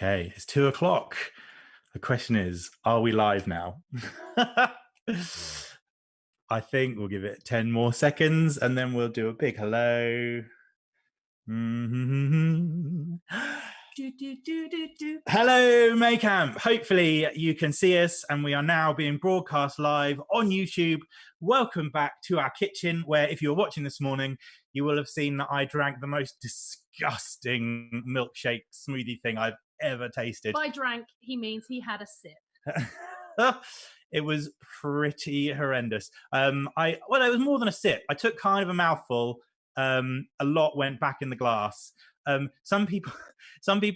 Okay, it's 2 o'clock. The question is, are we live now? I think we'll give it 10 more seconds and then we'll do a big hello. Hello, Maycamp. Hopefully you can see us, and we are now being broadcast live on YouTube. Welcome back to our kitchen, where if you were watching this morning, you will have seen that I drank the most disgusting milkshake smoothie thing I've ever tasted. By drank, he means he had a sip. It was pretty horrendous. It was more than a sip. I took kind of a mouthful. A lot went back in the glass. Some people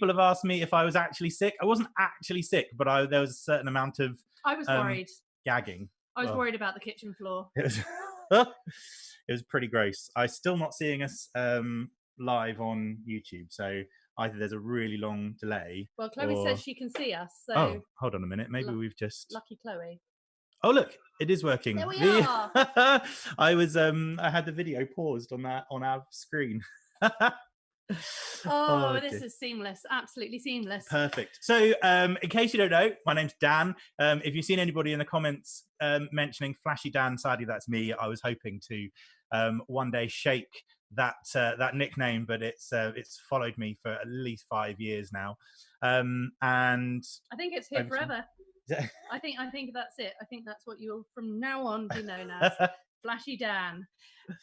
have asked me if I was actually sick. I wasn't actually sick, but there was a certain amount of I was worried. Gagging. I was worried about the kitchen floor. It was pretty gross. I'm still not seeing us live on YouTube, so either there's a really long delay. Well, Chloe says she can see us. So oh, hold on a minute. Maybe we've just lucky Chloe. Oh, look, it is working. There we are. I had the video paused on our screen. Oh, this is seamless. Absolutely seamless. Perfect. So in case you don't know, my name's Dan. If you've seen anybody in the comments mentioning Flashy Dan, sadly that's me. I was hoping to one day shake that nickname, but it's followed me for at least 5 years now. And I think it's here forever. I think that's it. I think that's what you'll from now on be known as. Flashy Dan.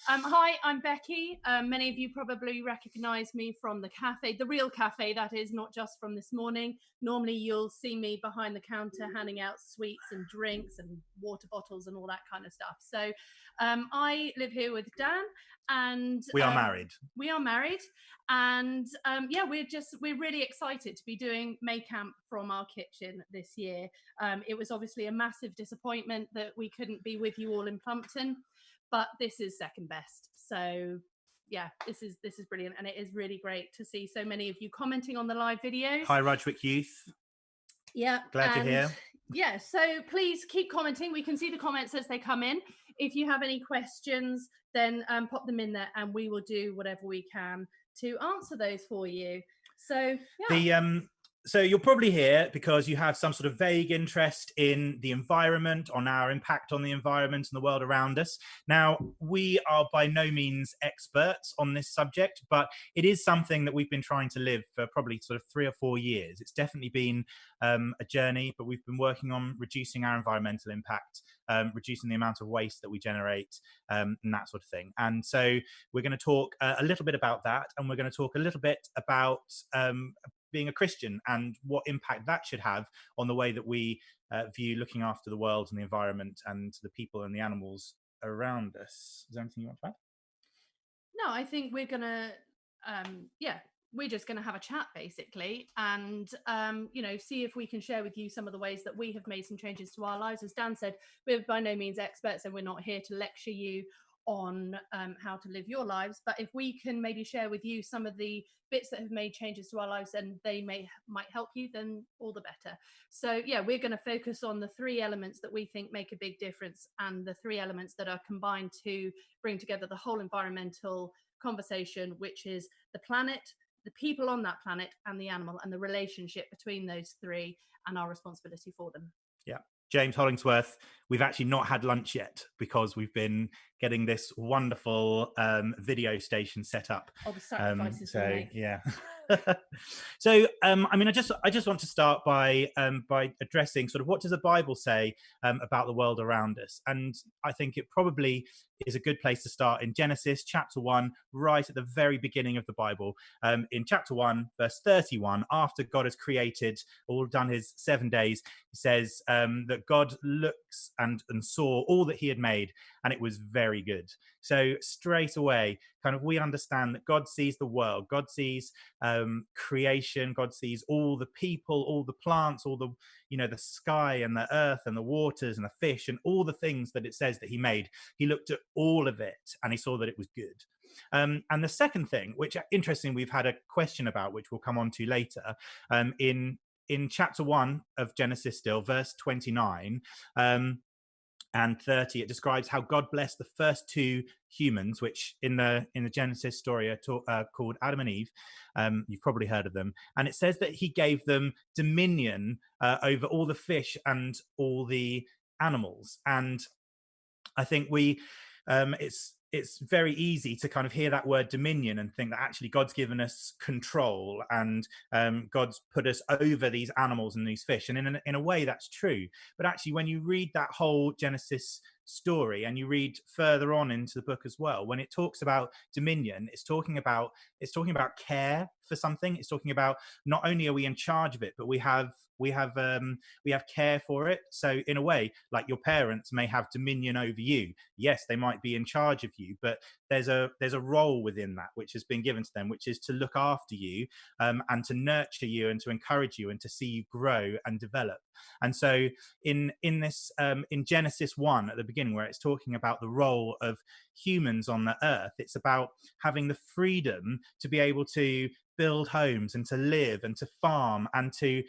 Hi, I'm Becky. Many of you probably recognize me from the cafe, the real cafe, that is, not just from this morning. Normally you'll see me behind the counter handing out sweets and drinks and water bottles and all that kind of stuff. So I live here with Dan, and we are married. We are married, and we're really excited to be doing Maycamp from our kitchen this year. It was obviously a massive disappointment that we couldn't be with you all in Plumpton, but this is second best. So yeah, this is brilliant, and it is really great to see so many of you commenting on the live videos. Hi, Rudgwick Youth. Yeah, glad you're here. Yeah, so please keep commenting. We can see the comments as they come in. If you have any questions, then pop them in there, and we will do whatever we can to answer those for you. So yeah. So you're probably here because you have some sort of vague interest in the environment, on our impact on the environment and the world around us. Now, we are by no means experts on this subject, but it is something that we've been trying to live for probably sort of 3 or 4 years. It's definitely been a journey, but we've been working on reducing our environmental impact, reducing the amount of waste that we generate, and that sort of thing. And so we're going to talk a little bit about that, and we're going to talk a little bit about being a Christian and what impact that should have on the way that we view looking after the world and the environment and the people and the animals around us. Is there anything you want to add? No, I think we're gonna we're just going to have a chat basically, and see if we can share with you some of the ways that we have made some changes to our lives. As Dan said, we're by no means experts, and we're not here to lecture you on how to live your lives, but if we can maybe share with you some of the bits that have made changes to our lives and they might help you, then all the better. So yeah, we're going to focus on the 3 elements that we think make a big difference, and the 3 elements that are combined to bring together the whole environmental conversation, which is the planet, the people on that planet, and the animal, and the relationship between those 3 and our responsibility for them. Yeah. James Hollingsworth, we've actually not had lunch yet because we've been getting this wonderful video station set up. Oh, the sacrifices we make. Yeah. So, I just want to start by addressing sort of what does the Bible say about the world around us, and I think it probably is a good place to start in Genesis chapter 1, right at the very beginning of the Bible. In chapter 1, verse 31, after God has created, all done his 7 days, he says that God looks and saw all that he had made, and it was very good. So straight away, kind of we understand that God sees the world, God sees creation, God sees all the people, all the plants, all the the sky and the earth and the waters and the fish and all the things that it says that he made. He looked at all of it and he saw that it was good. And the second thing, which interesting, we've had a question about, which we'll come on to later, in chapter 1 of Genesis, still verse 29, and 30 it describes how God blessed the first two humans, which in the Genesis story are called Adam and Eve. You've probably heard of them, and it says that he gave them dominion over all the fish and all the animals. And I think it's very easy to kind of hear that word dominion and think that actually God's given us control, and God's put us over these animals and these fish. And in a way, that's true. But actually, when you read that whole Genesis story and you read further on into the book as well, when it talks about dominion, it's talking about care for something. It's talking about not only are we in charge of it, but we have care for it. So in a way, like your parents may have dominion over you. Yes, they might be in charge of you, but there's a role within that which has been given to them, which is to look after you, and to nurture you and to encourage you and to see you grow and develop. And so in this in Genesis 1 at the beginning, where it's talking about the role of humans on the earth, it's about having the freedom to be able to build homes and to live and to farm and to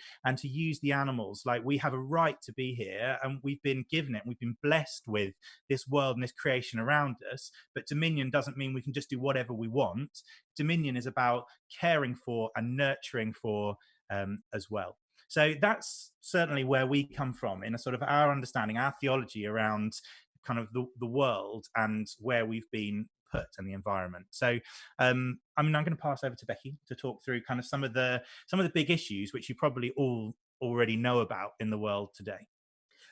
use the animals. Like, we have a right to be here, and we've been given it. We've been blessed with this world and this creation around us. But dominion doesn't mean we can just do whatever we want. Dominion is about caring for and nurturing for as well. So that's certainly where we come from in a sort of our understanding, our theology around kind of the world and where we've been put and the environment. So I'm going to pass over to Beccy to talk through kind of some of the big issues which you probably all already know about in the world today.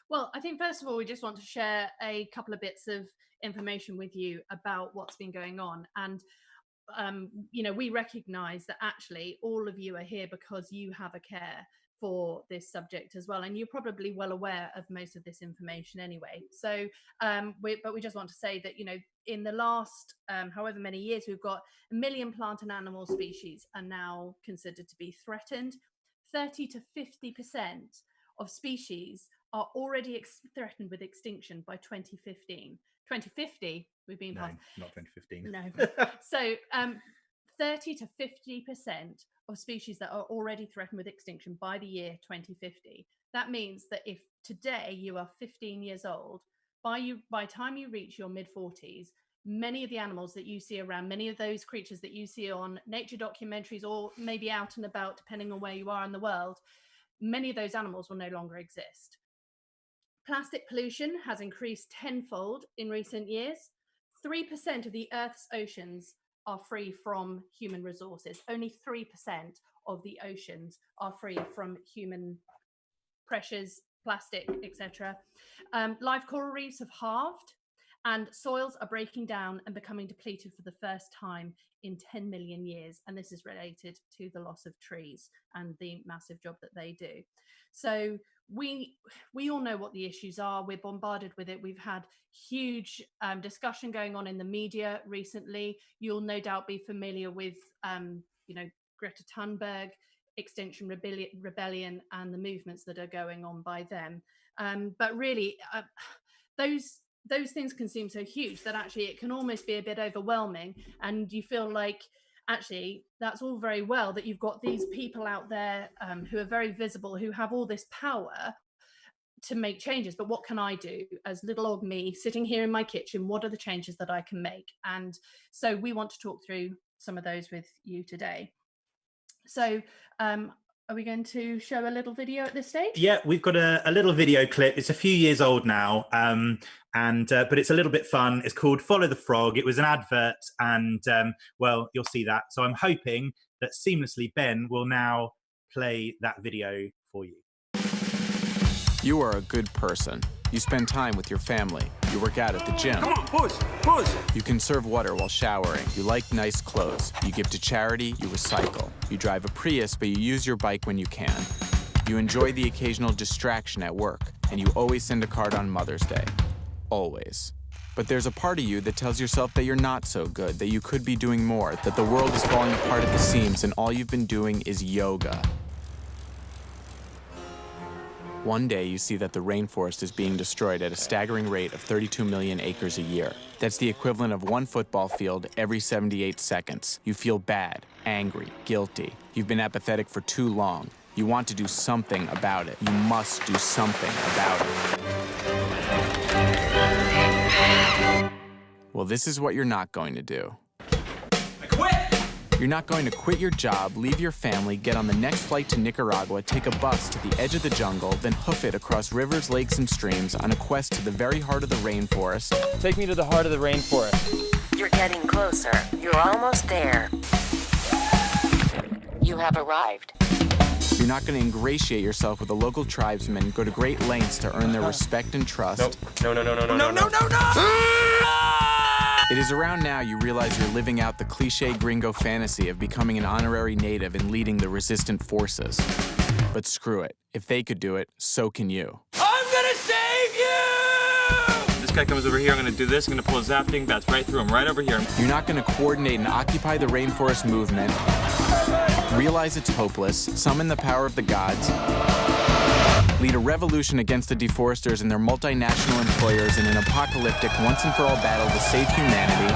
Well, I think first of all, we just want to share a couple of bits of information with you about what's been going on. And we recognize that actually all of you are here because you have a care for this subject as well, and you're probably well aware of most of this information anyway. So but we just want to say that in the last however many years, we've got 1 million plant and animal species are now considered to be threatened. 30 to 50% of species are already threatened with extinction by 2015. 2050, we've been past. No, not 2015. No. So 30 to 50% of species that are already threatened with extinction by the year 2050. That means that if today you are 15 years old, by time you reach your mid-40s, many of the animals that you see around, many of those creatures that you see on nature documentaries or maybe out and about, depending on where you are in the world, many of those animals will no longer exist. Plastic pollution has increased tenfold in recent years. 3% of the Earth's oceans are free from human resources. Only 3% of the oceans are free from human pressures, plastic, etc. Live coral reefs have halved, and soils are breaking down and becoming depleted for the first time in 10 million years. And this is related to the loss of trees and the massive job that they do. So we all know what the issues are. We're bombarded with it. We've had huge discussion going on in the media recently. You'll no doubt be familiar with, Greta Thunberg, Extinction Rebellion, and the movements that are going on by them. But really, those things can seem so huge that actually it can almost be a bit overwhelming, and you feel like actually that's all very well that you've got these people out there who are very visible, who have all this power to make changes, but what can I do as little old me sitting here in my kitchen? What are the changes that I can make? And so we want to talk through some of those with you today. So are we going to show a little video at this stage? Yeah, we've got a little video clip. It's a few years old now, but it's a little bit fun. It's called Follow the Frog. It was an advert, and well, you'll see that. So I'm hoping that seamlessly Ben will now play that video for you. You are a good person. You spend time with your family. You work out at the gym. Come on, push. You conserve water while showering. You like nice clothes. You give to charity. You recycle. You drive a Prius, but you use your bike when you can. You enjoy the occasional distraction at work, and you always send a card on Mother's Day. Always. But there's a part of you that tells yourself that you're not so good, that you could be doing more, that the world is falling apart at the seams, and all you've been doing is yoga. One day, you see that the rainforest is being destroyed at a staggering rate of 32 million acres a year. That's the equivalent of one football field every 78 seconds. You feel bad, angry, guilty. You've been apathetic for too long. You want to do something about it. You must do something about it. Well, this is what you're not going to do. I quit! You're not going to quit your job, leave your family, get on the next flight to Nicaragua, take a bus to the edge of the jungle, then hoof it across rivers, lakes, and streams on a quest to the very heart of the rainforest. Take me to the heart of the rainforest. You're getting closer. You're almost there. You have arrived. You're not going to ingratiate yourself with the local tribesmen and go to great lengths to earn their respect and trust. No. It is around now you realize you're living out the cliche gringo fantasy of becoming an honorary native and leading the resistant forces. But screw it. If they could do it, so can you. I'm gonna save you! This guy comes over here, I'm gonna do this, I'm gonna pull a zap-ding bats right through him, right over here. You're not going to coordinate and occupy the rainforest movement, realize it's hopeless, summon the power of the gods, lead a revolution against the deforesters and their multinational employers in an apocalyptic, once-and-for-all battle to save humanity,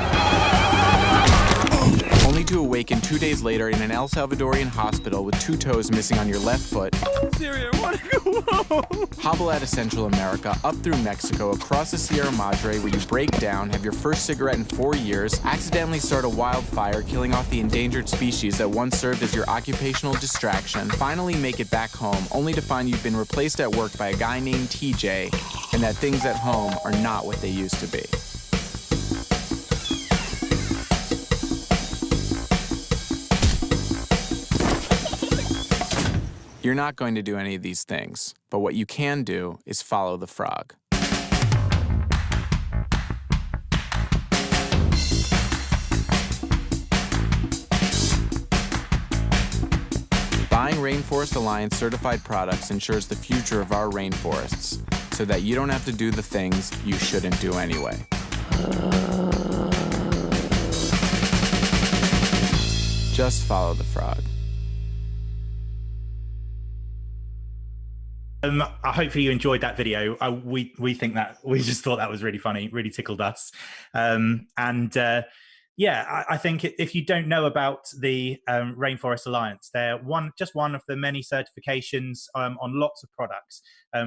only to awaken 2 days later in an El Salvadorian hospital with 2 toes missing on your left foot. Siri, I wanna go home. Hobble out of Central America, up through Mexico, across the Sierra Madre, where you break down, have your first cigarette in 4 years, accidentally start a wildfire, killing off the endangered species that once served as your occupational distraction, finally make it back home, only to find you've been replaced at work by a guy named TJ, and that things at home are not what they used to be. You're not going to do any of these things, but what you can do is follow the frog. Buying Rainforest Alliance certified products ensures the future of our rainforests, so that you don't have to do the things you shouldn't do anyway. Just follow the frog. Hopefully you enjoyed that video. We just thought that was really funny, really tickled us. I think if you don't know about the Rainforest Alliance, they're just one of the many certifications on lots of products,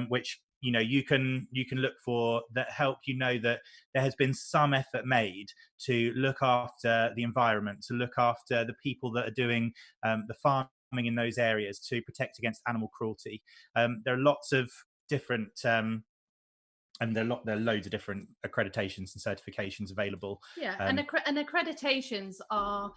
which you can look for that help that there has been some effort made to look after the environment, to look after the people that are doing the farming in those areas, to protect against animal cruelty. There are lots of different and there are loads of different accreditations and certifications available. And accreditations are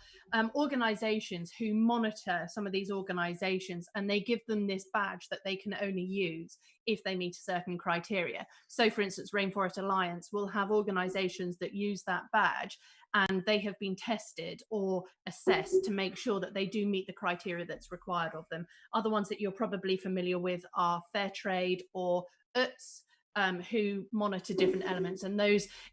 organizations who monitor some of these organizations, and they give them this badge that they can only use if they meet a certain criteria. So for instance, Rainforest Alliance will have organizations that use that badge, and they have been tested or assessed to make sure that they do meet the criteria that's required of them. Other ones that you're probably familiar with are Fairtrade or UTS, who monitor different elements, and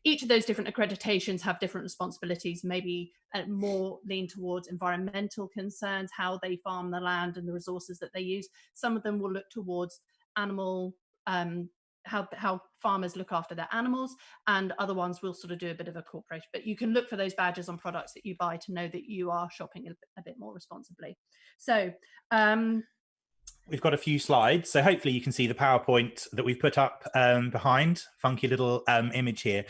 each of those different accreditations have different responsibilities, maybe more lean towards environmental concerns, how they farm the land and the resources that they use. Some of them will look towards animal how farmers look after their animals, and other ones will sort of do a bit of a corporation. But you can look for those badges on products that you buy to know that you are shopping a bit more responsibly. So we've got a few slides, so hopefully you can see the PowerPoint that we've put up behind. Funky little image here.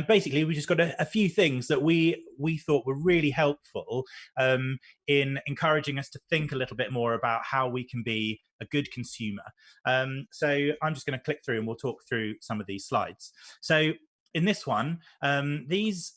Basically, we just got a few things that we thought were really helpful in encouraging us to think a little bit more about how we can be a good consumer. So I'm just going to click through and we'll talk through some of these slides. So in this one, this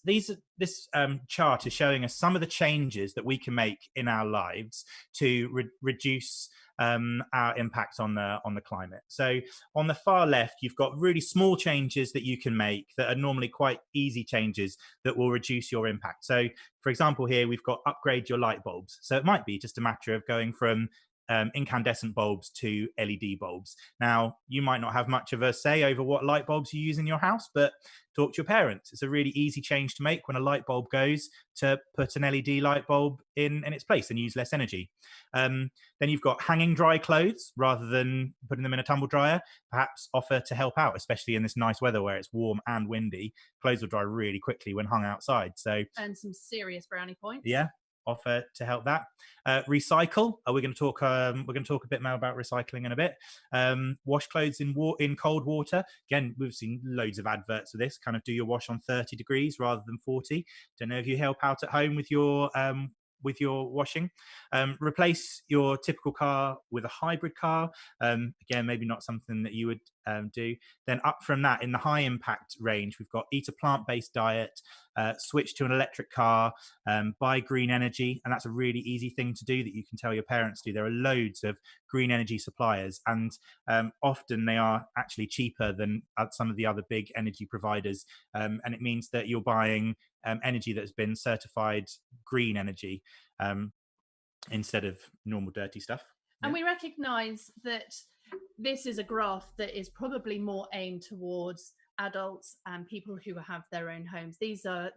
chart is showing us some of the changes that we can make in our lives to reduce our impact on the climate. So on the far left, you've got really small changes that you can make that are normally quite easy changes that will reduce your impact. So for example, here we've got upgrade your light bulbs. So it might be just a matter of going from incandescent bulbs to LED bulbs. Now, you might not have much of a say over what light bulbs you use in your house, but talk to your parents. It's a really easy change to make when a light bulb goes to put an LED light bulb in its place and use less energy. Then you've got hanging dry clothes rather than putting them in a tumble dryer. Perhaps offer to help out, especially in this nice weather where it's warm and windy. Clothes will dry really quickly when hung outside. So and some serious brownie points. Yeah. offer to help that. Recycle. We're going to talk. We're going to talk a bit more about recycling in a bit. Wash clothes in cold water. Again, we've seen loads of adverts for this. Kind of do your wash on 30 degrees rather than 40. Don't know if you help out at home with your washing. Replace your typical car with a hybrid car. Again, maybe not something that you would do. Then up from that, in the high impact range, we've got eat a plant-based diet, switch to an electric car, buy green energy. And that's a really easy thing to do that you can tell your parents to do. There are loads of green energy suppliers, and often they are actually cheaper than some of the other big energy providers. And it means that you're buying energy that's been certified green energy instead of normal dirty stuff. And we recognize that this is a graph that is probably more aimed towards adults and people who have their own homes. These are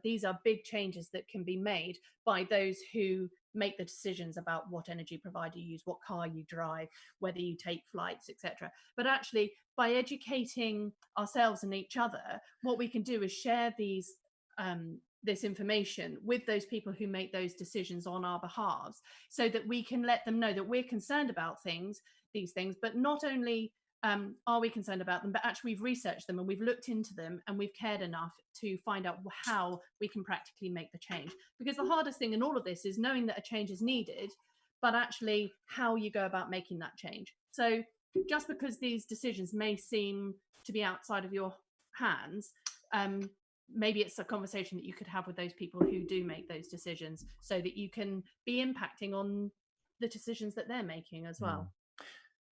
big changes that can be made by those who make the decisions about what energy provider you use, what car you drive, whether you take flights, etc. But actually, by educating ourselves and each other, what we can do is share this information with those people who make those decisions on our behalves, so that we can let them know that we're concerned about these things, but not only are we concerned about them, but actually we've researched them and we've looked into them and we've cared enough to find out how we can practically make the change. Because the hardest thing in all of this is knowing that a change is needed, but actually how you go about making that change. So just because these decisions may seem to be outside of your hands, maybe it's a conversation that you could have with those people who do make those decisions, so that you can be impacting on the decisions that they're making as well.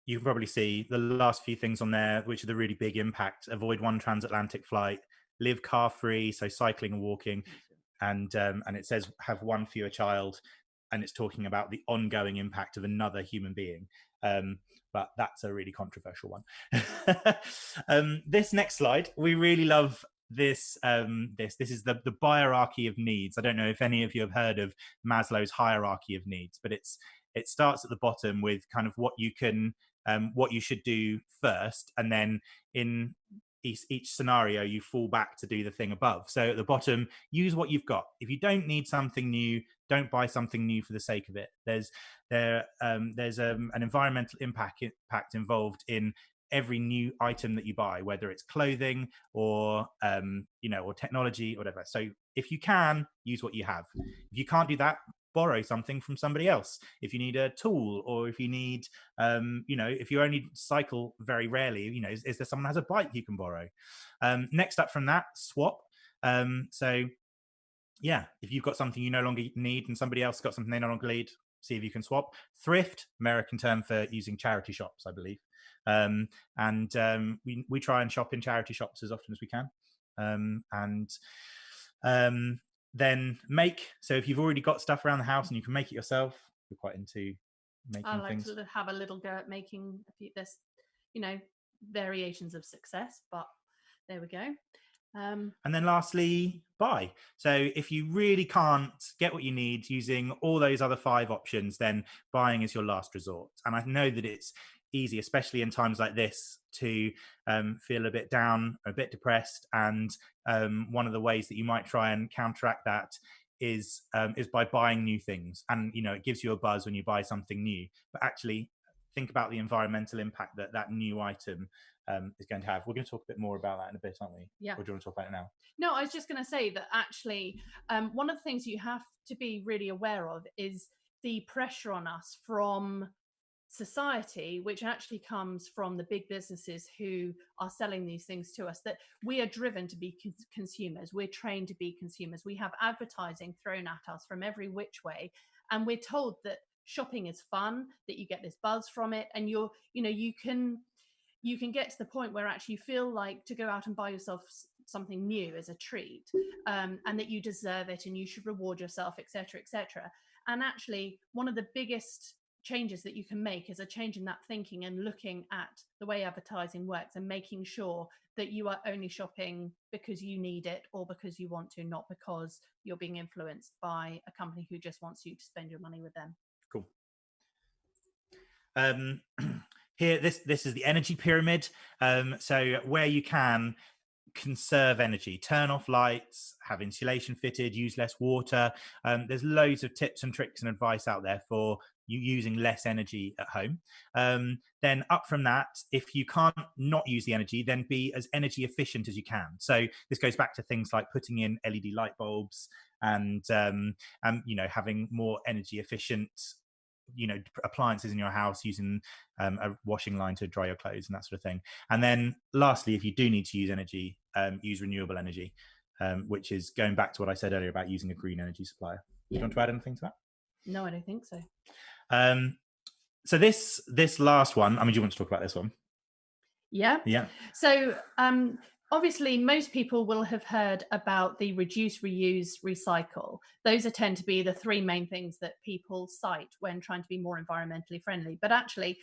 You can probably see the last few things on there, which are the really big impact. Avoid one transatlantic flight, live car free, so cycling and walking, and it says have one fewer child, and it's talking about the ongoing impact of another human being. But that's a really controversial one. This next slide, we really love this. This is the hierarchy of needs. I don't know if any of you have heard of Maslow's hierarchy of needs, but it starts at the bottom with kind of what you should do first, and then in each scenario you fall back to do the thing above. So at the bottom, use what you've got. If you don't need something new, don't buy something new for the sake of it. There's an environmental impact involved in every new item that you buy, whether it's clothing or or technology or whatever. So if you can, use what you have. If you can't do that, borrow something from somebody else. If you need a tool, or if you need if you only cycle very rarely, is there someone who has a bike you can borrow? Next up from that, swap. So yeah, if you've got something you no longer need and somebody else got something they no longer need, see if you can swap. Thrift, American term for using charity shops, I believe. We try and shop in charity shops as often as we can. Then make. So if you've already got stuff around the house and you can make it yourself, we're quite into making I like things. to have a little go at making a few. There's variations of success, but there we go. And then lastly, buy. So if you really can't get what you need using all those other 5 options, then buying is your last resort. And I know that it's easy, especially in times like this, to feel a bit down, a bit depressed. And one of the ways that you might try and counteract that is by buying new things. And it gives you a buzz when you buy something new, but actually think about the environmental impact that new item is going to have. We're going to talk a bit more about that in a bit, aren't we? Yeah. Or do you want to talk about it now? No, I was just going to say that actually one of the things you have to be really aware of is the pressure on us from society, which actually comes from the big businesses who are selling these things to us, that we are driven to be consumers. We're trained to be consumers. We have advertising thrown at us from every which way, and we're told that shopping is fun, that you get this buzz from it, and you can get to the point where actually you feel like to go out and buy yourself something new as a treat, and that you deserve it and you should reward yourself, etc., etc. And actually, one of the biggest changes that you can make is a change in that thinking and looking at the way advertising works, and making sure that you are only shopping because you need it or because you want to, not because you're being influenced by a company who just wants you to spend your money with them. Cool. Here, this is the energy pyramid. So where you can, conserve energy, turn off lights, have insulation fitted, use less water. There's loads of tips and tricks and advice out there for you using less energy at home. Then up from that, if you can't not use the energy, then be as energy efficient as you can. So this goes back to things like putting in LED light bulbs and having more energy efficient appliances in your house, using a washing line to dry your clothes and that sort of thing. And then lastly, if you do need to use energy, use renewable energy, which is going back to what I said earlier about using a green energy supplier. Do you want to add anything to that? No, I don't think so. So this last one, do you want to talk about this one? Yeah. So obviously, most people will have heard about the reduce, reuse, recycle. Those tend to be the three main things that people cite when trying to be more environmentally friendly. But actually,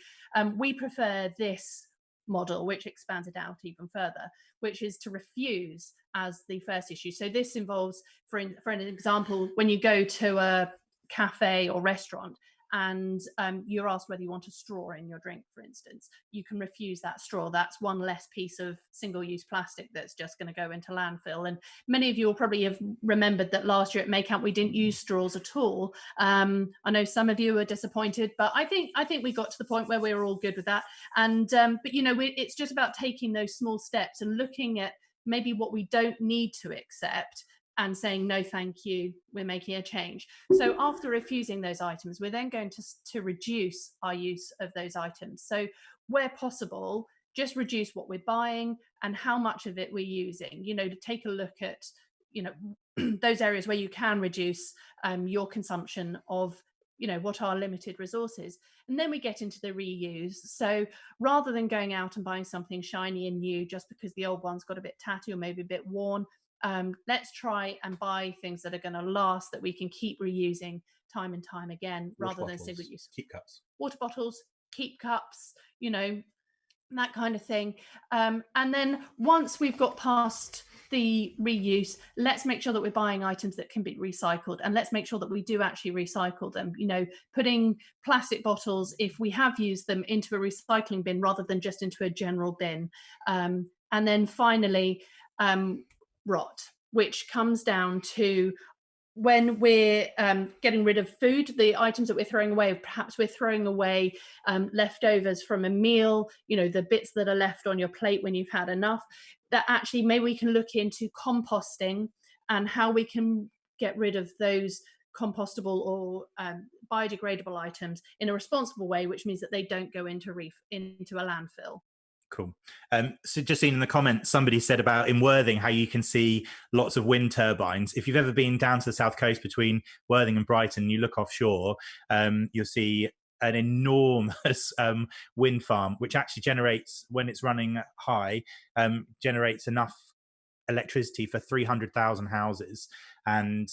we prefer this model, which expands it out even further, which is to refuse as the first issue. So this involves, for an example, when you go to a cafe or restaurant, and you're asked whether you want a straw in your drink, for instance, you can refuse that straw. That's one less piece of single-use plastic that's just going to go into landfill. And many of you will probably have remembered that last year at Make Camp we didn't use straws at all. I know some of you were disappointed, but I think we got to the point where we were all good with that. And but it's just about taking those small steps and looking at maybe what we don't need to accept and saying, no, thank you, we're making a change. So after refusing those items, we're then going to reduce our use of those items. So where possible, just reduce what we're buying and how much of it we're using, to take a look at, those areas where you can reduce your consumption of, what are limited resources. And then we get into the reuse. So rather than going out and buying something shiny and new just because the old one's got a bit tatty or maybe a bit worn, let's try and buy things that are going to last, that we can keep reusing time and time again, rather than single use. Keep cups. Water bottles, keep cups, that kind of thing. And then once we've got past the reuse, let's make sure that we're buying items that can be recycled, and let's make sure that we do actually recycle them. Putting plastic bottles, if we have used them, into a recycling bin rather than just into a general bin. And then finally, rot, which comes down to when we're getting rid of food, the items that we're throwing away. Perhaps we're throwing away leftovers from a meal, the bits that are left on your plate when you've had enough, that actually maybe we can look into composting and how we can get rid of those compostable or biodegradable items in a responsible way, which means that they don't go into a landfill. Cool. So just seen in the comments, somebody said about in Worthing how you can see lots of wind turbines. If you've ever been down to the south coast between Worthing and Brighton, you look offshore, you'll see an enormous wind farm, which actually generates, when it's running high, generates enough electricity for 300,000 houses, and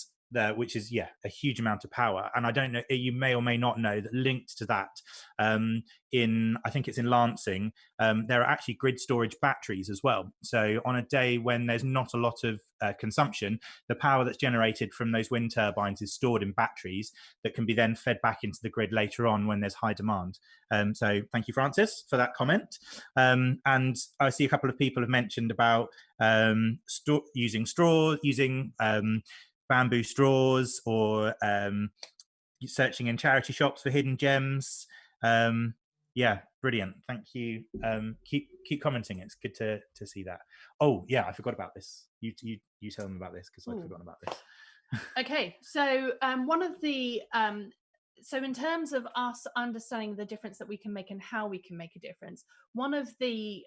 which is a huge amount of power. And I don't know, you may or may not know that linked to that, I think it's in Lancing, there are actually grid storage batteries as well. So on a day when there's not a lot of consumption, the power that's generated from those wind turbines is stored in batteries that can be then fed back into the grid later on when there's high demand. So thank you, Francis, for that comment. And I see a couple of people have mentioned about using straws, using bamboo straws, or searching in charity shops for hidden gems. Brilliant. Thank you. Keep commenting. It's good to see that. Oh yeah, I forgot about this. You tell them about this, because I'd forgotten about this. Okay, so one of the so in terms of us understanding the difference that we can make and how we can make a difference, one of the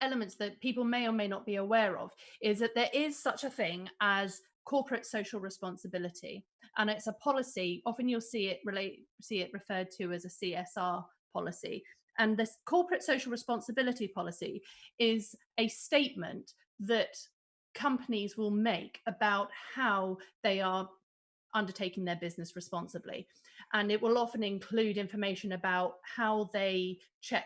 elements that people may or may not be aware of is that there is such a thing as corporate social responsibility, and it's a policy. Often you'll see it referred to as a CSR policy. And this corporate social responsibility policy is a statement that companies will make about how they are undertaking their business responsibly. And it will often include information about how they check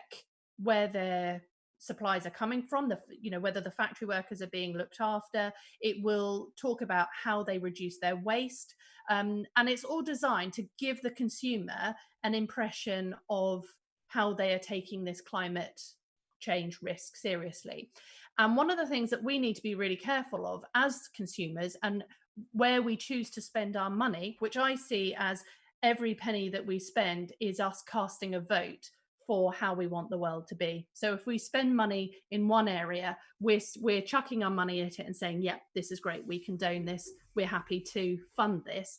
where their supplies are coming from, whether the factory workers are being looked after. It will talk about how they reduce their waste. And it's all designed to give the consumer an impression of how they are taking this climate change risk seriously. And one of the things that we need to be really careful of as consumers, and where we choose to spend our money, which I see as every penny that we spend is us casting a vote for how we want the world to be. So if we spend money in one area, we're chucking our money at it and saying, "Yep, this is great. We condone this. We're happy to fund this."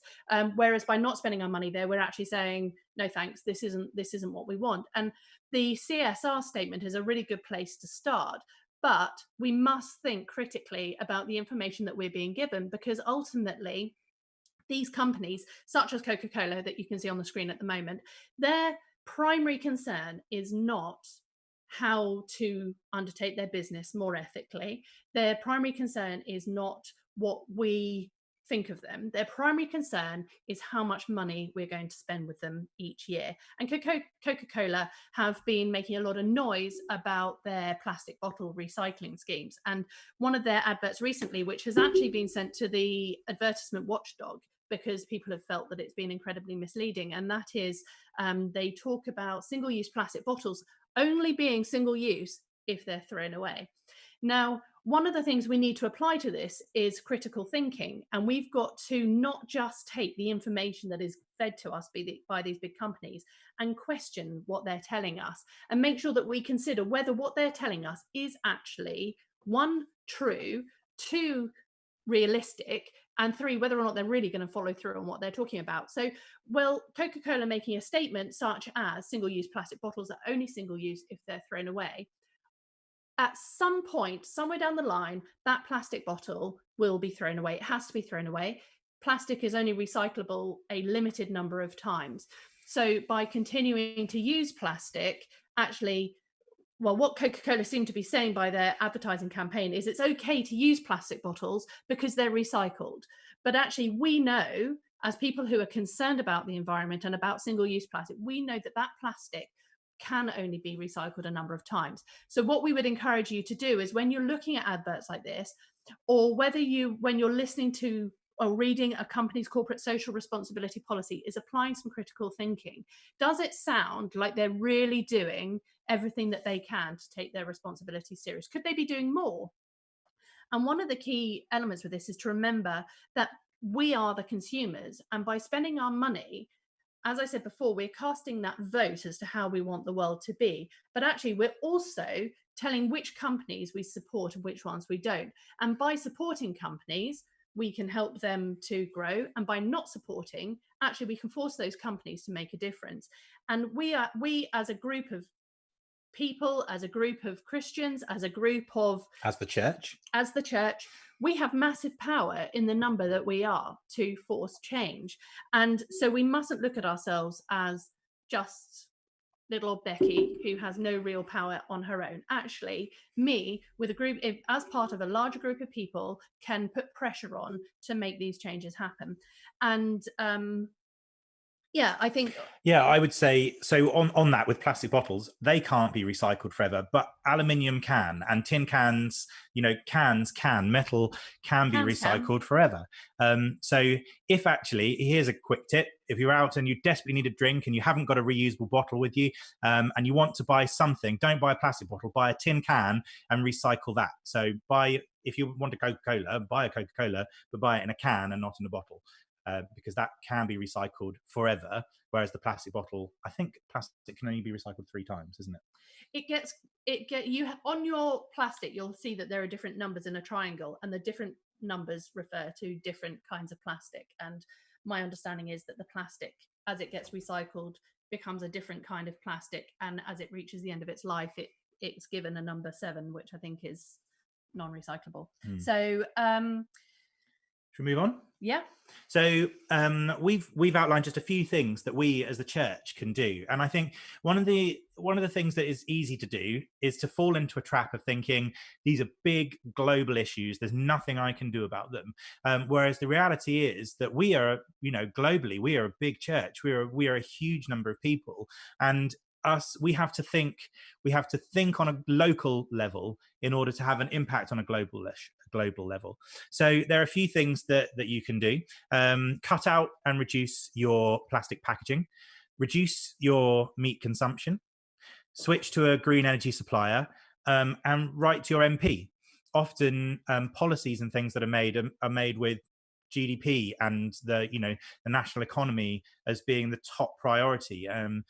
Whereas by not spending our money there, we're actually saying, "No, thanks. This isn't what we want." And the CSR statement is a really good place to start. But we must think critically about the information that we're being given, because ultimately, these companies, such as Coca-Cola that you can see on the screen at the moment, their primary concern is not how to undertake their business more ethically. Their primary concern is not what we think of them. Their primary concern is how much money we're going to spend with them each year. And Coca-Cola have been making a lot of noise about their plastic bottle recycling schemes. And one of their adverts recently, which has actually been sent to the advertisement watchdog, because people have felt that it's been incredibly misleading. And that is, they talk about single-use plastic bottles only being single-use if they're thrown away. Now, one of the things we need to apply to this is critical thinking. And we've got to not just take the information that is fed to us by these big companies and question what they're telling us, and make sure that we consider whether what they're telling us is actually, one, true, two, realistic, and three, whether or not they're really going to follow through on what they're talking about. So, well, Coca-Cola making a statement such as single-use plastic bottles are only single-use if they're thrown away. At some point, somewhere down the line, that plastic bottle will be thrown away. It has to be thrown away. Plastic is only recyclable a limited number of times. So by continuing to use plastic, actually, well, what Coca-Cola seem to be saying by their advertising campaign is it's okay to use plastic bottles because they're recycled. But actually, we know, as people who are concerned about the environment and about single-use plastic, we know that that plastic can only be recycled a number of times. So what we would encourage you to do is, when you're looking at adverts like this, or when you're listening to or reading a company's corporate social responsibility policy, is applying some critical thinking. Does it sound like they're really doing everything that they can to take their responsibility serious? Could they be doing more? And one of the key elements with this is to remember that we are the consumers, and by spending our money, as I said before, we're casting that vote as to how we want the world to be. But actually, we're also telling which companies we support and which ones we don't. And by supporting companies, we can help them to grow. And by not supporting, actually, we can force those companies to make a difference. And we as a group of people, as a group of Christians, as a group of... As the church, we have massive power in the number that we are to force change. And so we mustn't look at ourselves as just little old Beccy who has no real power on her own. Actually, me, with a group, as part of a larger group of people, can put pressure on to make these changes happen. And yeah, I think... Yeah, I would say, so on that, with plastic bottles, they can't be recycled forever, but aluminium can, and tin cans, metal can be recycled forever. So if actually, here's a quick tip: if you're out and you desperately need a drink and you haven't got a reusable bottle with you, and you want to buy something, don't buy a plastic bottle, buy a tin can and recycle that. So if you want a Coca-Cola, buy a Coca-Cola, but buy it in a can and not in a bottle. Because that can be recycled forever, whereas the plastic bottle, I think plastic can only be recycled 3 times, isn't it? You on your plastic, you'll see that there are different numbers in a triangle, and the different numbers refer to different kinds of plastic. And my understanding is that the plastic, as it gets recycled, becomes a different kind of plastic, and as it reaches the end of its life, it's given a number 7, which I think is non-recyclable. So should we move on? Yeah. So we've outlined just a few things that we as the church can do, and I think one of the things that is easy to do is to fall into a trap of thinking these are big global issues, there's nothing I can do about them. Whereas the reality is that we are, globally, we are a big church. We are a huge number of people, and we have to think on a local level in order to have an impact on a global level. So there are a few things that you can do. Cut out and reduce your plastic packaging, reduce your meat consumption, switch to a green energy supplier, and write to your MP. often policies and things that are made with GDP and the national economy as being the top priority, and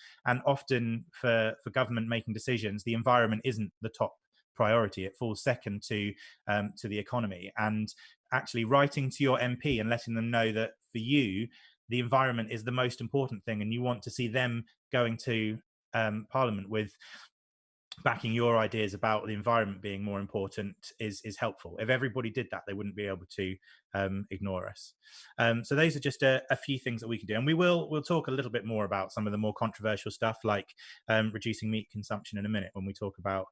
often for government making decisions, the environment isn't the top priority. It falls second to the economy. And actually writing to your MP and letting them know that for you the environment is the most important thing, and you want to see them going to Parliament with backing your ideas about the environment being more important is helpful. If everybody did that, they wouldn't be able to ignore us. So those are just a few things that we can do, and we'll talk a little bit more about some of the more controversial stuff, like reducing meat consumption, in a minute when we talk about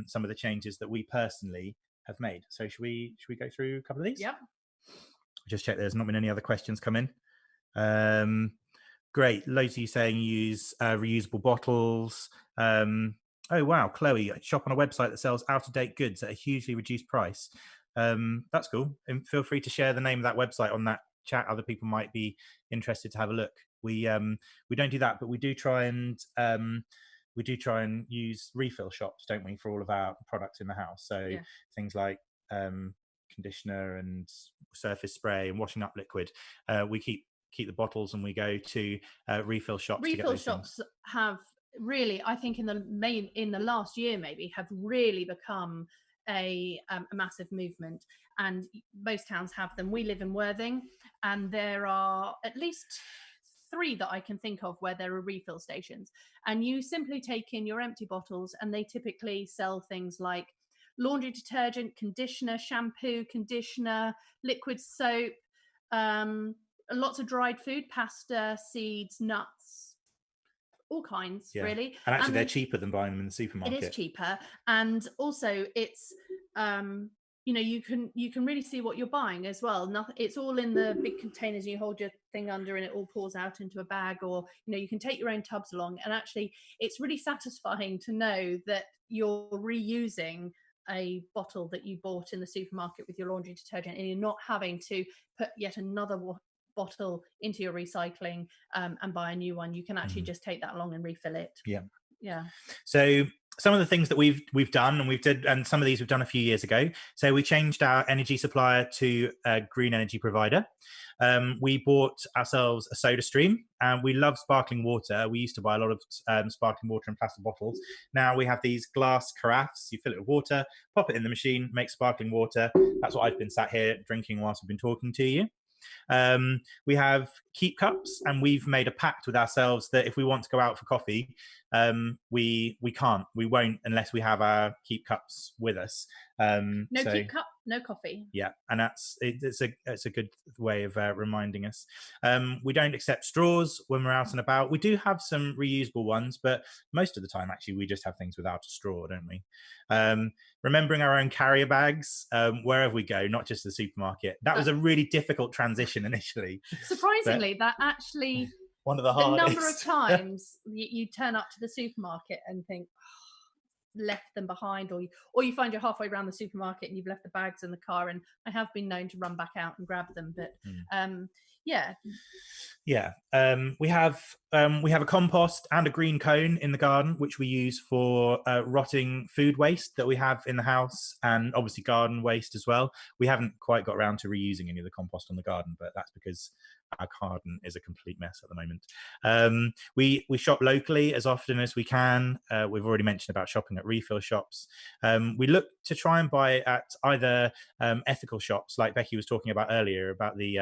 some of the changes that we personally have made. So should we go through a couple of these? Yep. Just check there's not been any other questions come in. Great. Loads of you saying use reusable bottles. Oh, wow. Chloe, shop on a website that sells out-of-date goods at a hugely reduced price. That's cool. And feel free to share the name of that website on that chat. Other people might be interested to have a look. We don't do that, but we do try and use refill shops, don't we, for all of our products in the house. So things like conditioner and surface spray and washing up liquid. We keep the bottles and we go to refill shops. Refill shops have really, I think in the last year maybe, have really become a massive movement, and most towns have them. We live in Worthing, and there are at least 3 that I can think of where there are refill stations, and you simply take in your empty bottles, and they typically sell things like laundry detergent, conditioner, shampoo, conditioner, liquid soap, lots of dried food, pasta, seeds, nuts, all kinds, really. And actually they're cheaper than buying them in the supermarket. It is cheaper, and also it's you can really see what you're buying as well. It's all in the big containers, and you hold your thing under and it all pours out into a bag, or you can take your own tubs along, and actually it's really satisfying to know that you're reusing a bottle that you bought in the supermarket with your laundry detergent, and you're not having to put yet another bottle into your recycling and buy a new one. You can actually just take that along and refill it. Yeah. So some of the things that we've done, and some of these we've done a few years ago. So we changed our energy supplier to a green energy provider. We bought ourselves a soda stream, and we love sparkling water. We used to buy a lot of sparkling water in plastic bottles. Now we have these glass carafes. You fill it with water, pop it in the machine, make sparkling water. That's what I've been sat here drinking whilst we've been talking to you. We have keep cups, and we've made a pact with ourselves that if we want to go out for coffee, we won't unless we have our keep cups with us. Keep cup, no coffee. Yeah, and it's a good way of reminding us. We don't accept straws when we're out and about. We do have some reusable ones, but most of the time actually we just have things without a straw, don't we? Remembering our own carrier bags wherever we go, not just the supermarket. That was a really difficult transition initially. Surprisingly, that actually one of the hardest. The number of times you turn up to the supermarket and think, left them behind, or you find you're halfway around the supermarket and you've left the bags in the car, and I have been known to run back out and grab them, but we have a compost and a green cone in the garden, which we use for rotting food waste that we have in the house, and obviously garden waste as well. We haven't quite got around to reusing any of the compost on the garden, but that's because our garden is a complete mess at the moment. We shop locally as often as we can. We've already mentioned about shopping at refill shops. We look to try and buy at either ethical shops, like Beccy was talking about earlier, about the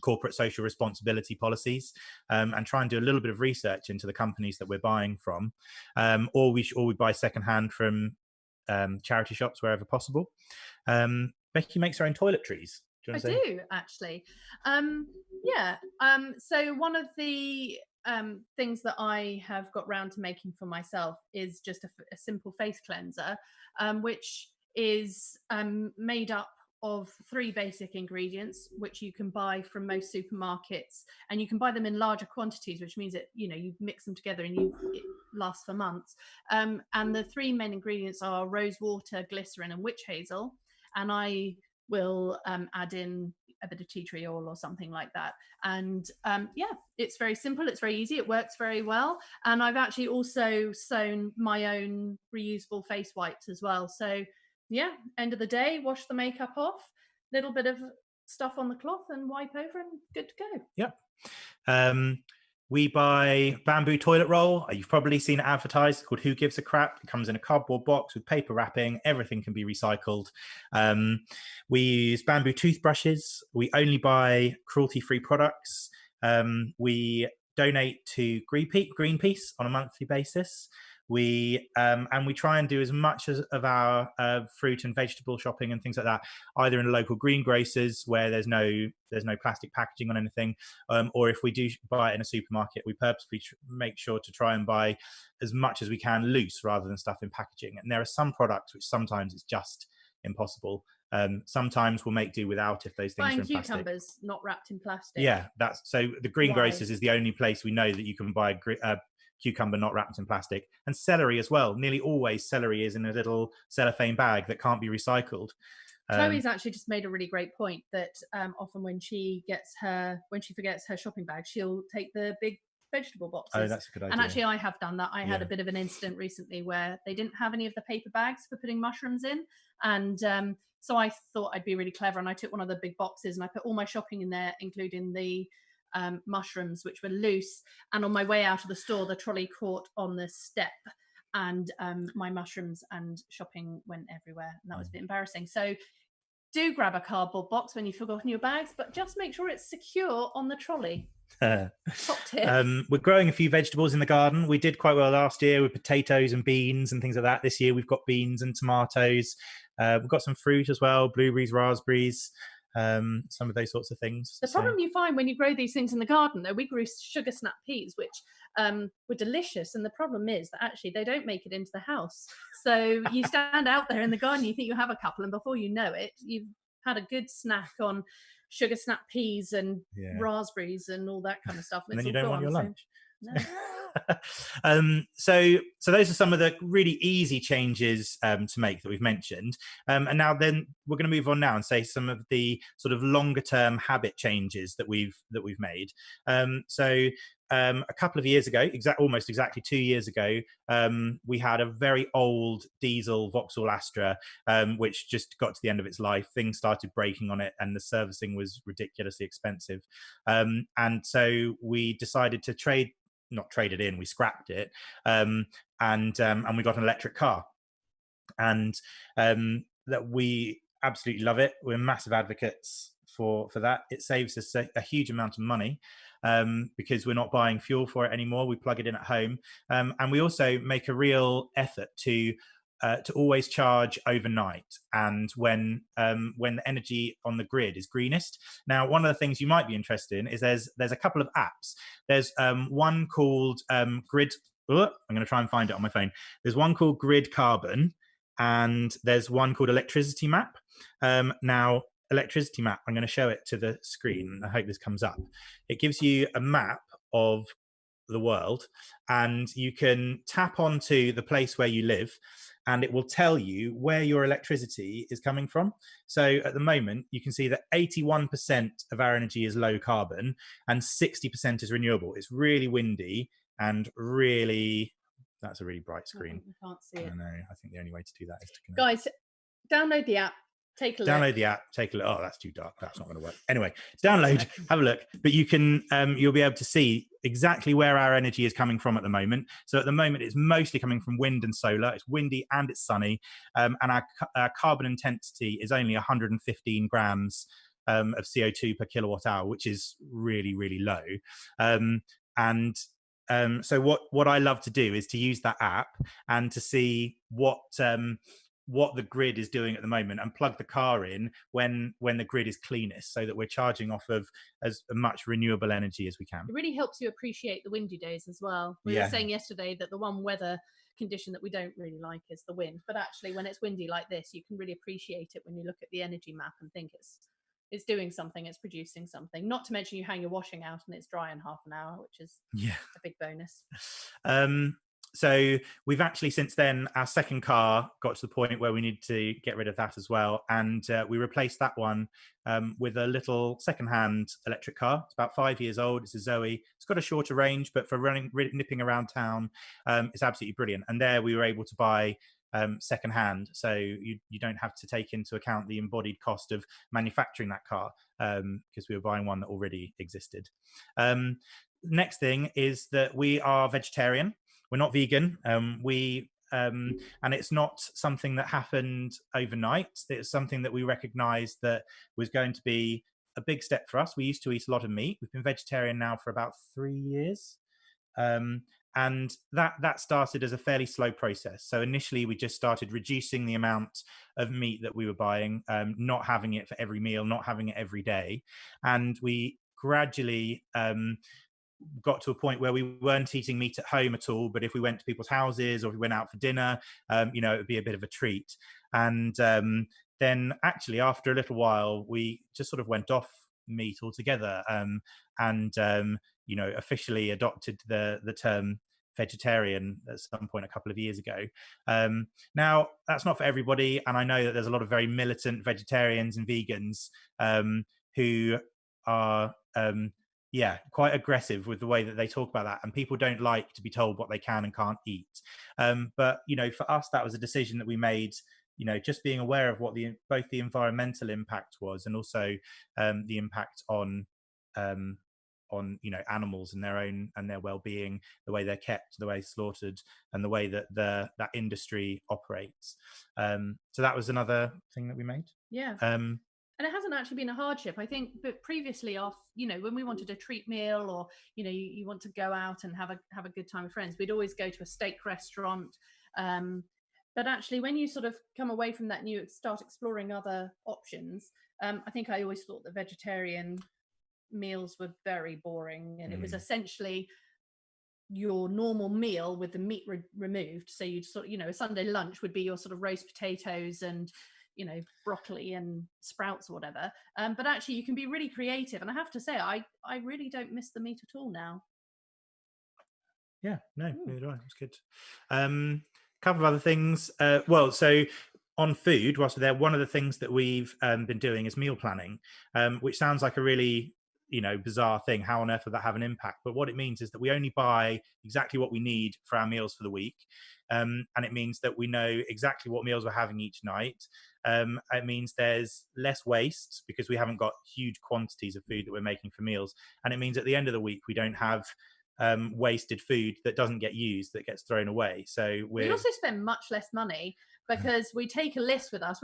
corporate social responsibility policies, and try and do a little bit of research into the companies that we're buying from, or we buy secondhand from charity shops wherever possible. Beccy makes her own toiletries. I do actually. So one of the things that I have got round to making for myself is just a simple face cleanser, which is made up of 3 basic ingredients, which you can buy from most supermarkets, and you can buy them in larger quantities, which means that you mix them together and it lasts for months. And the 3 main ingredients are rose water, glycerin, and witch hazel. And I will add in a bit of tea tree oil or something like that. And it's very simple, it's very easy, it works very well. And I've actually also sewn my own reusable face wipes as well. So Yeah, end of the day, wash the makeup off, little bit of stuff on the cloth and wipe over and good to go. Yep. We buy bamboo toilet roll. You've probably seen it advertised. It's called Who Gives a Crap. It comes in a cardboard box with paper wrapping. Everything can be recycled. We use bamboo toothbrushes. We only buy cruelty-free products. We donate to Greenpeace on a monthly basis. We and we try and do as much of our fruit and vegetable shopping and things like that, either in local greengrocers where there's no plastic packaging on anything, or if we do buy it in a supermarket, we purposely make sure to try and buy as much as we can loose rather than stuff in packaging. And there are some products which sometimes it's just impossible. Sometimes we'll make do without if those things Buying are in plastic. cucumbers not wrapped in plastic. Yeah, that's so. The greengrocers is the only place we know that you can buy cucumber not wrapped in plastic, and celery as well. Nearly always celery is in a little cellophane bag that can't be recycled. Chloe's actually just made a really great point that often when she forgets her shopping bag, she'll take the big vegetable boxes. Oh, that's a good idea. And actually, I have done that. I had a bit of an incident recently where they didn't have any of the paper bags for putting mushrooms in, and so I thought I'd be really clever, and I took one of the big boxes and I put all my shopping in there, including the mushrooms, which were loose. And on my way out of the store, the trolley caught on the step, and my mushrooms and shopping went everywhere, and that was a bit embarrassing. So do grab a cardboard box when you've forgotten your bags, but just make sure it's secure on the trolley. Top tip. We're growing a few vegetables in the garden. We did quite well last year with potatoes and beans and things like that. This year we've got beans and tomatoes. We've got some fruit as well, blueberries, raspberries, some of those sorts of things. The problem you find when you grow these things in the garden, though, we grew sugar snap peas, which were delicious. And the problem is that actually they don't make it into the house. So you stand out there in the garden, you think you have a couple, and before you know it, you've had a good snack on sugar snap peas and raspberries and all that kind of stuff. And then you don't want your lunch. No. So those are some of the really easy changes to make that we've mentioned, and now then we're going to move on now and say some of the sort of longer term habit changes that we've made. A couple of years ago, almost exactly 2 years ago, we had a very old diesel Vauxhall Astra, which just got to the end of its life. Things started breaking on it, and the servicing was ridiculously expensive. And so we decided to not trade it in, we scrapped it, and we got an electric car, and that we absolutely love it. We're massive advocates for that. It saves us a huge amount of money, because we're not buying fuel for it anymore. We plug it in at home, and we also make a real effort to always charge overnight and when the energy on the grid is greenest. Now, one of the things you might be interested in is there's a couple of apps. There's one called Grid. I'm going to try and find it on my phone. There's one called Grid Carbon, and there's one called Electricity Map. Now, Electricity Map, I'm going to show it to the screen. I hope this comes up. It gives you a map of the world, and you can tap onto the place where you live, and it will tell you where your electricity is coming from. So at the moment, you can see that 81% of our energy is low carbon and 60% is renewable. It's really windy and really, that's a really bright screen. You can't see it. I know. I think the only way to do that is to connect. Guys, download the app. Take a look. Download the app, take a look. Oh, that's too dark. That's not going to work. Anyway, download, have a look. But you can, you'll be able to see exactly where our energy is coming from at the moment. So at the moment, it's mostly coming from wind and solar. It's windy and it's sunny. And our carbon intensity is only 115 grams of CO2 per kilowatt hour, which is really, really low. So what I love to do is to use that app and to see what the grid is doing at the moment and plug the car in when the grid is cleanest, so that we're charging off of as much renewable energy as we can. It really helps you appreciate the windy days as well. We were saying yesterday that the one weather condition that we don't really like is the wind, but actually when it's windy like this, you can really appreciate it when you look at the energy map and think it's doing something, it's producing something. Not to mention you hang your washing out and it's dry in half an hour, which is a big bonus. So we've actually since then, our second car got to the point where we needed to get rid of that as well. And we replaced that one with a little secondhand electric car. It's about 5 years old. It's a Zoe. It's got a shorter range, but for nipping around town, it's absolutely brilliant. And there we were able to buy secondhand, so you don't have to take into account the embodied cost of manufacturing that car, because we were buying one that already existed. Next thing is that we are vegetarian. We're not vegan. And it's not something that happened overnight. It's something that we recognized that was going to be a big step for us. We used to eat a lot of meat. We've been vegetarian now for about 3 years. And that started as a fairly slow process. So initially we just started reducing the amount of meat that we were buying, not having it for every meal, not having it every day. And we gradually got to a point where we weren't eating meat at home at all, but if we went to people's houses or if we went out for dinner, it would be a bit of a treat. And then actually after a little while, we just sort of went off meat altogether, and officially adopted the term vegetarian at some point a couple of years ago. Now, that's not for everybody, and I know that there's a lot of very militant vegetarians and vegans who are quite aggressive with the way that they talk about that, and people don't like to be told what they can and can't eat. But for us, that was a decision that we made, just being aware of what both the environmental impact was, and also the impact on animals and their well-being, the way they're kept, the way slaughtered, and the way that that industry operates. So that was another thing that we made. And it hasn't actually been a hardship, I think. But previously, when we wanted a treat meal, or you want to go out and have a good time with friends, we'd always go to a steak restaurant. But actually, when you sort of come away from that and you start exploring other options, I think I always thought the vegetarian meals were very boring, and it was essentially your normal meal with the meat removed. So you'd sort of, a Sunday lunch would be your sort of roast potatoes and broccoli and sprouts or whatever. But actually you can be really creative, and I have to say I really don't miss the meat at all now. Neither do I. It's good. Couple of other things. So on food, whilst we're there, one of the things that we've been doing is meal planning, which sounds like a really bizarre thing. How on earth would that have an impact? But what it means is that we only buy exactly what we need for our meals for the week. And it means that we know exactly what meals we're having each night. It means there's less waste because we haven't got huge quantities of food that we're making for meals. And it means at the end of the week, we don't have wasted food that doesn't get used, that gets thrown away. So we also spend much less money because we take a list with us.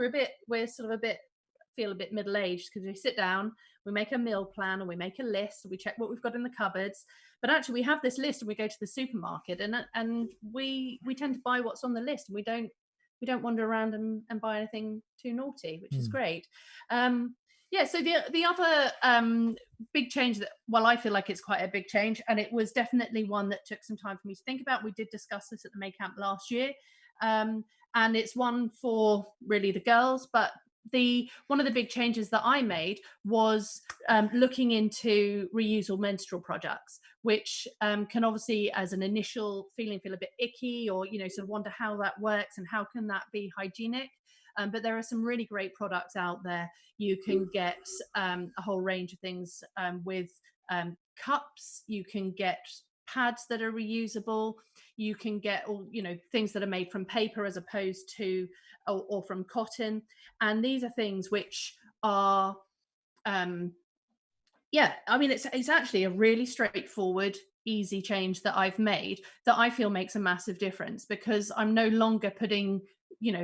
Feel a bit middle-aged because we sit down, we make a meal plan, and we make a list, we check what we've got in the cupboards. But actually we have this list and we go to the supermarket, and we tend to buy what's on the list, and we don't wander around and buy anything too naughty, which is great. So the other big change that, I feel like it's quite a big change, and it was definitely one that took some time for me to think about. We did discuss this at the May Camp last year, and it's one for really the girls, but one of the big changes that I made was looking into reusable menstrual products, which can obviously, as an initial feeling, feel a bit icky, or sort of wonder how that works and how can that be hygienic. But there are some really great products out there. You can get a whole range of things with cups. You can get pads that are reusable. You can get all things that are made from paper as opposed to or from cotton. And these are things which are it's actually a really straightforward, easy change that I've made that I feel makes a massive difference, because I'm no longer putting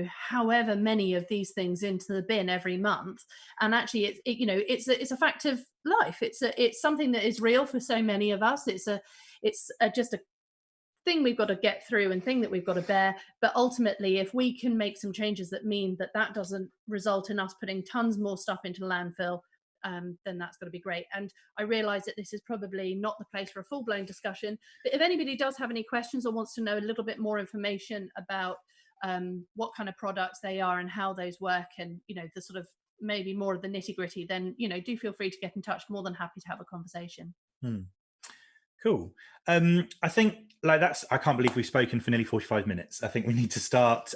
however many of these things into the bin every month. And actually it's a fact of life. It's something that is real for so many of us. It's just a thing we've got to get through and thing that we've got to bear. But ultimately, if we can make some changes that mean that doesn't result in us putting tons more stuff into landfill, then that's got to be great. And I realize that this is probably not the place for a full-blown discussion, but if anybody does have any questions or wants to know a little bit more information about what kind of products they are and how those work, and the sort of maybe more of the nitty-gritty, then do feel free to get in touch. More than happy to have a conversation. Cool. I think I can't believe we've spoken for nearly 45 minutes. I think we need to start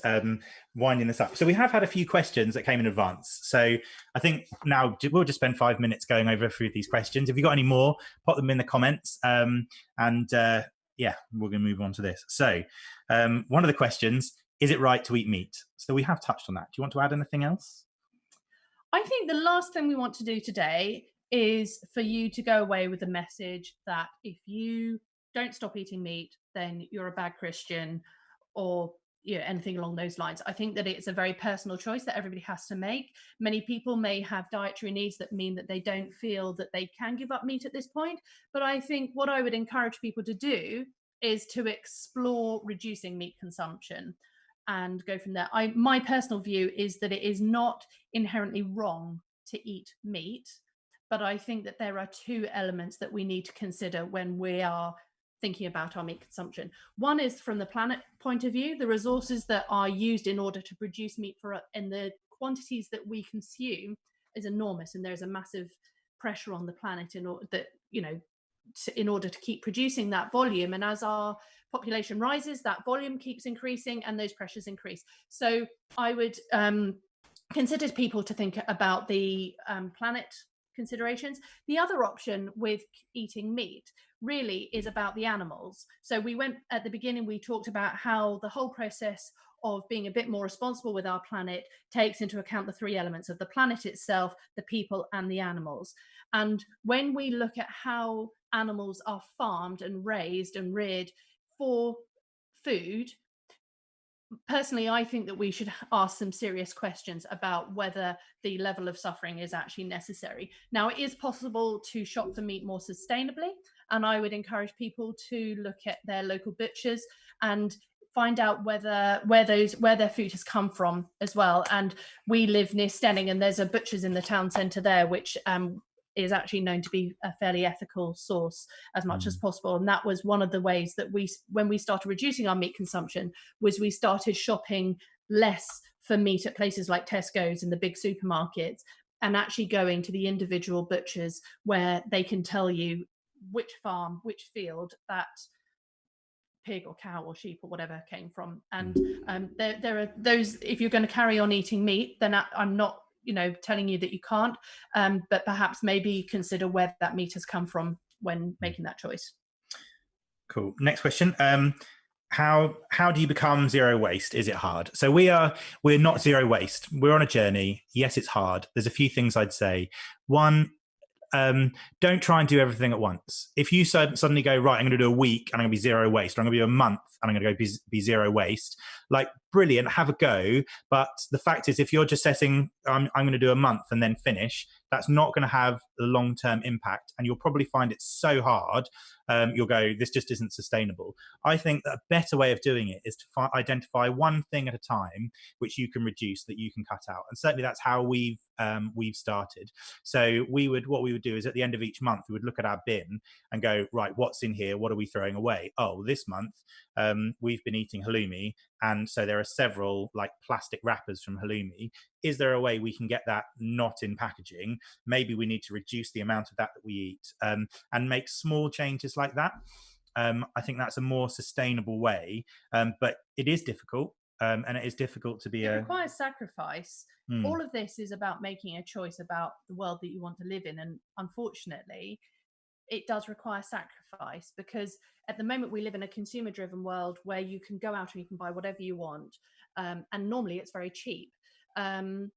winding this up. So we have had a few questions that came in advance. So I think now we'll just spend 5 minutes going over through these questions. If you've got any more, pop them in the comments. We're going to move on to this. So one of the questions is it right to eat meat? So we have touched on that. Do you want to add anything else? I think the last thing we want to do today is for you to go away with the message that if you don't stop eating meat, then you're a bad Christian, or anything along those lines. I think that it's a very personal choice that everybody has to make. Many people may have dietary needs that mean that they don't feel that they can give up meat at this point. But I think what I would encourage people to do is to explore reducing meat consumption and go from there. My personal view is that it is not inherently wrong to eat meat, but I think that there are two elements that we need to consider when we are thinking about our meat consumption. One is from the planet point of view, the resources that are used in order to produce meat and the quantities that we consume is enormous, and there's a massive pressure on the planet in order to keep producing that volume. And as our population rises, that volume keeps increasing and those pressures increase. So I would consider people to think about the planet considerations. The other option with eating meat really is about the animals. So we went at the beginning, we talked about how the whole process of being a bit more responsible with our planet takes into account the three elements of the planet itself, the people, and the animals. And when we look at how animals are farmed and raised and reared for food, personally, I think that we should ask some serious questions about whether the level of suffering is actually necessary. Now, it is possible to shop for meat more sustainably, and I would encourage people to look at their local butchers and find out where their food has come from as well. And we live near Stenning, and there's a butcher's in the town centre there, which is actually known to be a fairly ethical source as much as possible. And that was one of the ways that when we started reducing our meat consumption, was we started shopping less for meat at places like Tesco's and the big supermarkets, and actually going to the individual butchers where they can tell you which farm, which field that pig or cow or sheep or whatever came from. And there are those, if you're going to carry on eating meat, then I'm not telling you that you can't, but perhaps maybe consider where that meat has come from when making that choice. Cool. Next question. How do you become zero waste? Is it hard? So we're not zero waste. We're on a journey. Yes, it's hard. There's a few things I'd say. One, don't try and do everything at once. If you suddenly go, right, I'm going to do a week and I'm going to be zero waste, or I'm going to do a month and I'm going to go be zero waste, like, brilliant, have a go. But the fact is, if you're just setting, I'm going to do a month and then finish, that's not going to have a long-term impact. And you'll probably find it so hard, you'll go, this just isn't sustainable. I think that a better way of doing it is to identify one thing at a time which you can reduce, that you can cut out. And certainly that's how we've started. So what we would do is at the end of each month, we would look at our bin and go, right, what's in here? What are we throwing away? Oh, this month we've been eating halloumi, and so there are several like plastic wrappers from halloumi. Is there a way we can get that not in packaging? Maybe we need to reduce the amount of that we eat, and make small changes like that. I think that's a more sustainable way, but it is difficult, and it is difficult to be it requires sacrifice. All of this is about making a choice about the world that you want to live in, and unfortunately it does require sacrifice, because at the moment we live in a consumer driven world where you can go out and you can buy whatever you want, and normally it's very cheap, and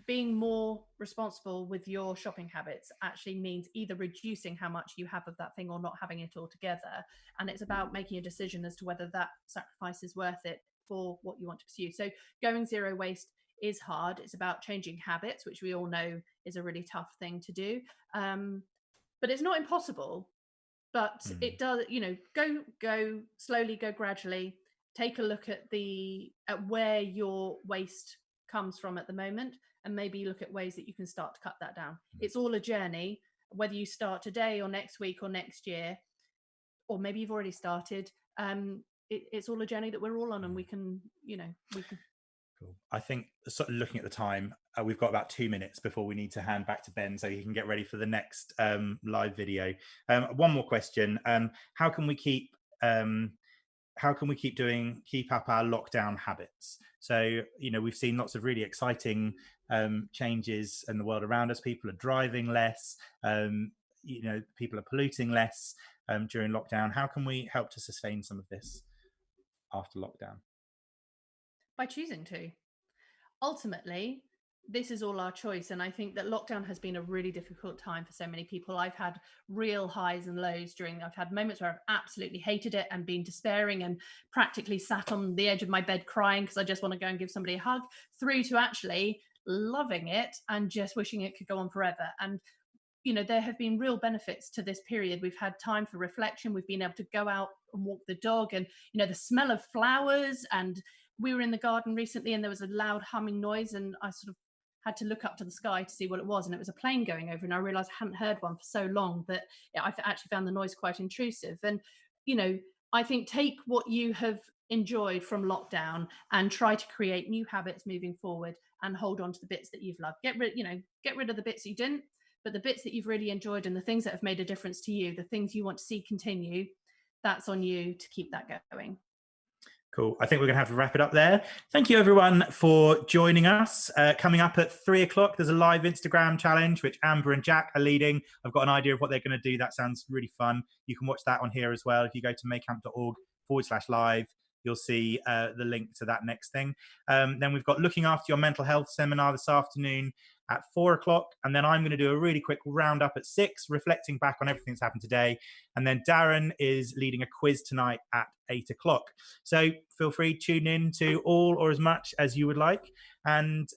being more responsible with your shopping habits actually means either reducing how much you have of that thing or not having it altogether. And it's about making a decision as to whether that sacrifice is worth it for what you want to pursue. So going zero waste is hard. It's about changing habits, which we all know is a really tough thing to do. But it's not impossible. But it does, go slowly, go gradually. Take a look at where your waste comes from at the moment, and maybe look at ways that you can start to cut that down. It's all a journey, whether you start today or next week or next year, or maybe you've already started. It's all a journey that we're all on, and we can. Cool. I think, sort of looking at the time, we've got about 2 minutes before we need to hand back to Ben so he can get ready for the next live video. One more question: how can we keep up our lockdown habits? So, we've seen lots of really exciting changes in the world around us. People are driving less. People are polluting less during lockdown. How can we help to sustain some of this after lockdown? By choosing to. Ultimately, this is all our choice. And I think that lockdown has been a really difficult time for so many people. I've had real highs and lows I've had moments where I've absolutely hated it and been despairing and practically sat on the edge of my bed crying because I just want to go and give somebody a hug, through to actually loving it and just wishing it could go on forever. And there have been real benefits to this period. We've had time for reflection. We've been able to go out and walk the dog, and the smell of flowers. And we were in the garden recently and there was a loud humming noise, and I sort of had to look up to the sky to see what it was, and it was a plane going over, and I realized I hadn't heard one for so long that I actually found the noise quite intrusive. And I think take what you have enjoyed from lockdown and try to create new habits moving forward, and hold on to the bits that you've loved. Get rid of the bits you didn't, but the bits that you've really enjoyed and the things that have made a difference to you, the things you want to see continue, that's on you to keep that going. Cool. I think we're going to have to wrap it up there. Thank you, everyone, for joining us. Coming up at 3:00, there's a live Instagram challenge, which Amber and Jack are leading. I've got an idea of what they're going to do. That sounds really fun. You can watch that on here as well. If you go to maycamp.org/live, you'll see the link to that next thing. Then we've got Looking After Your Mental Health seminar this afternoon at 4:00. And then I'm going to do a really quick roundup at 6, reflecting back on everything that's happened today. And then Darren is leading a quiz tonight at 8:00. So feel free to tune in to all or as much as you would like, and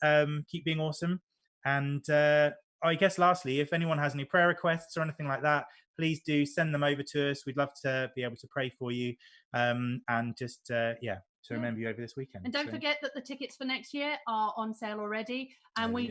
keep being awesome. And I guess lastly, if anyone has any prayer requests or anything like that, please do send them over to us. We'd love to be able to pray for you, and just to remember you over this weekend. And don't forget that the tickets for next year are on sale already, and we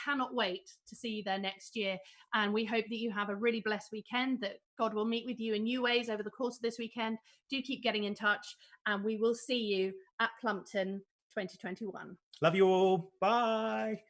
cannot wait to see you there next year. And we hope that you have a really blessed weekend, that God will meet with you in new ways over the course of this weekend. Do keep getting in touch, and we will see you at Plumpton 2021. Love you all. Bye.